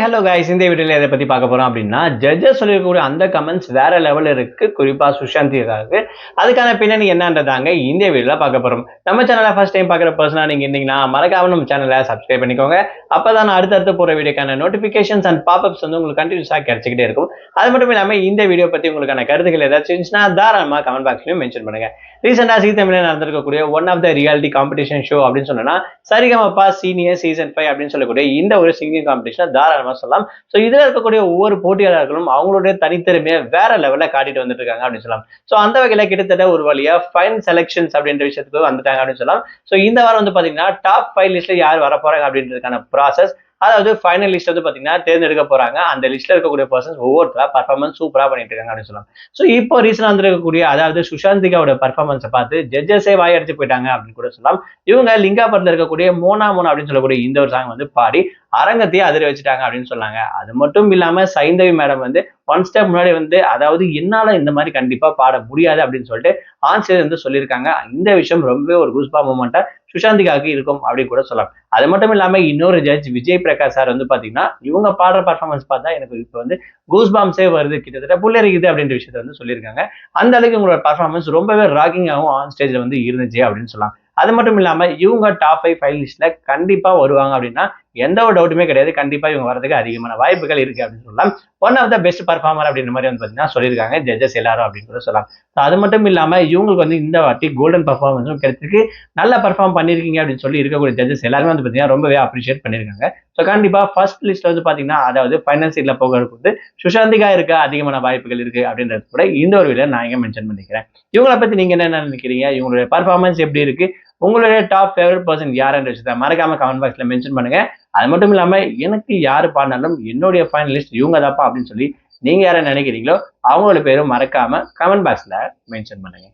Hello guys, இந்த வீடியோல எதை பத்தி பார்க்க போறோம் அப்படின்னா, ஜட்ஜஸ் சொல்லிருக்கக்கூடிய அந்த கமெண்ட்ஸ் வேற லெவல்ல இருக்கு. குறிப்பா சுஷாந்திக்காக அதுக்கான பின்னணி என்னன்றதாங்க இந்த வீடியோல பார்க்க போறோம். நம்ம சேனலை ஃபர்ஸ்ட் டைம் பார்க்குற பர்சனா நீங்க இருந்தீங்கன்னா மறக்காம நம்ம சேனலை சப்ஸ்கிரைப் பண்ணிக்கோங்க. அப்பதான் நான் அடுத்தடுத்து போற வீடியோக்கான நோட்டிபிகேஷன்ஸ் அண்ட் பாப்அப்ஸ் வந்து உங்களுக்கு கண்டினியூஸா கிடைச்சிக்கிட்டே இருக்கும். அது மட்டும் இல்லாம இந்த வீடியோ பத்தி உங்களுக்கான கருத்துக்கள் ஏதாச்சும் இருந்துச்சுன்னா தாராளமா கமெண்ட் பாக்ஸ்லயும் மென்ஷன் பண்ணுங்க. ரீசெண்டா ஜீ தமிழ்ல நடந்திருக்கக்கூடிய one of the reality competition show அப்படின்னு சொன்னா சரிகமபா சீனியர் சீசன் 5 அப்படின்னு சொல்லக்கூடிய இந்த ஒரு சிங்கிங் காம்படிஷன் தாராளமா சொல்லலாம். ஸோ இதுல இருக்கக்கூடிய ஒவ்வொரு போட்டியாளர்களும் அவங்களுடைய தனித்திறமையை வேற லெவல்ல காட்டிட்டு வந்துட்டு இருக்காங்க அப்படின்னு சொல்லலாம். ஸோ அந்த வகையில கிட்டத்தட்ட ஒரு வழியா ஃபைன் செலக்ஷன்ஸ் அப்படின்ற விஷயத்துக்கு வந்துட்டாங்க அப்படின்னு சொல்லலாம். ஸோ இந்த வாரம் வந்து பாத்தீங்கன்னா டாப் 5 லிஸ்ட்ல யார் வர போறாங்க அப்படின்றதுக்கான ப்ராசஸ், அதாவது ஃபைனல் லிஸ்ட் வந்து பாத்தீங்கன்னா தேர்ந்தெடுக்க போறாங்க. அந்த லிஸ்ட்ல இருக்கக்கூடிய பர்சன்ஸ் ஒவ்வொருத்தரா பர்ஃபார்மன்ஸ் சூப்பரா பண்ணிட்டு இருக்காங்க அப்படின்னு சொல்லலாம். ஸோ இப்போ ரீசனா வந்திருக்கக்கூடிய அதாவது சுஷாந்திகாவோட பர்ஃபார்மன்ஸை பார்த்து ஜட்ஜஸே வாயடிச்சு போயிட்டாங்க அப்படின்னு கூட சொல்லலாம். இவங்க லிங்கா படத்துல இருக்கக்கூடிய மோனா மோனா அப்படின்னு சொல்லக்கூடிய இந்த ஒரு சாங் வந்து பாடி அரங்கத்தையே அதிர வச்சுட்டாங்க அப்படின்னு சொன்னாங்க. அது மட்டும் இல்லாம சைந்தவி மேடம் வந்து ஒன் ஸ்டெப் முன்னாடி வந்து அதாவது என்னால இந்த மாதிரி கண்டிப்பா பாட முடியாது அப்படின்னு சொல்லிட்டு ஆன்சர் வந்து சொல்லியிருக்காங்க. இந்த விஷயம் ரொம்பவே ஒரு குஸ்பா மூமெண்டா சுஷாந்திகாவுக்கு இருக்கும் அப்படின்னு கூட சொல்லலாம். அது மட்டும் இல்லாம இன்னொரு ஜட்ஜ் விஜய் பிரகாஷ் சார் வந்து பாத்தீங்கன்னா இவங்க பாடுற பர்ஃபார்மன்ஸ் பார்த்தா எனக்கு இப்ப வந்து கூஸ்பாம்ஸே வருது, கிட்டத்தட்ட புல்லரிக்குது அப்படின்ற விஷயத்த வந்து சொல்லியிருக்காங்க. அந்த அளவுக்கு உங்களோட பர்ஃபார்மன்ஸ் ரொம்பவே ராக்கிங்காகவும் ஆன் ஸ்டேஜ்ல வந்து இருந்துச்சு அப்படின்னு சொல்லலாம். அது மட்டும் இல்லாம இவங்க டாப் 5 ஃபைவ் லிஸ்ட்ல கண்டிப்பா வருவாங்க அப்படின்னா எந்த ஒரு டவுட்டுமே கிடையாது. கண்டிப்பா இவங்க வரதுக்கு அதிகமான வாய்ப்புகள் இருக்கு அப்படின்னு சொல்லலாம். One of the best performer அப்படின்ற மாதிரி வந்து பாத்தீங்கன்னா சொல்லியிருக்காங்க ஜட்ஜஸ் எல்லாரும் அப்படின்னு கூட சொல்லலாம். அது மட்டும் இல்லாம இவங்களுக்கு வந்து இந்த வாட்டி கோல்டன் பர்ஃபார்மன்ஸும் கிடைச்சிருக்கு. நல்லா பர்ஃபார்ம் பண்ணிருக்கீங்க அப்படின்னு சொல்லி இருக்கக்கூடிய ஜட்ஜஸ் எல்லாருமே வந்து பாத்தீங்கன்னா ரொம்பவே அப்ரிஷியேட் பண்ணிருக்காங்க. ஸோ கண்டிப்பா ஃபர்ஸ்ட் லிஸ்ட்ல வந்து பாத்தீங்கன்னா அதாவது ஃபைனல் சீட்ல போகிறதுக்கு வந்து சுஷாந்திகா இருக்க அதிகமான வாய்ப்புகள் இருக்கு அப்படின்றது கூட இந்த ஒரு வீடியோ நான் இங்க மென்ஷன் பண்ணிக்கிறேன். இவங்களை பத்தி நீங்க என்ன நினைக்கிறீங்க? இவங்களுடைய பர்ஃபார்மன்ஸ் எப்படி இருக்கு? உங்களுடைய டாப் ஃபேவரட் பர்சன் யாருன்ற விஷயத்தை மறக்காம கமெண்ட் பாக்ஸ்ல மென்ஷன் பண்ணுங்க. அது மட்டும் இல்லாம எனக்கு யாரு பாடினாலும் என்னுடைய ஃபைனலிஸ்ட் இவங்க தாப்பா அப்படின்னு சொல்லி நீங்க யாரை நினைக்கிறீங்களோ அவங்களோட பேரும் மறக்காம கமெண்ட் பாக்ஸ்ல மென்ஷன் பண்ணுங்க.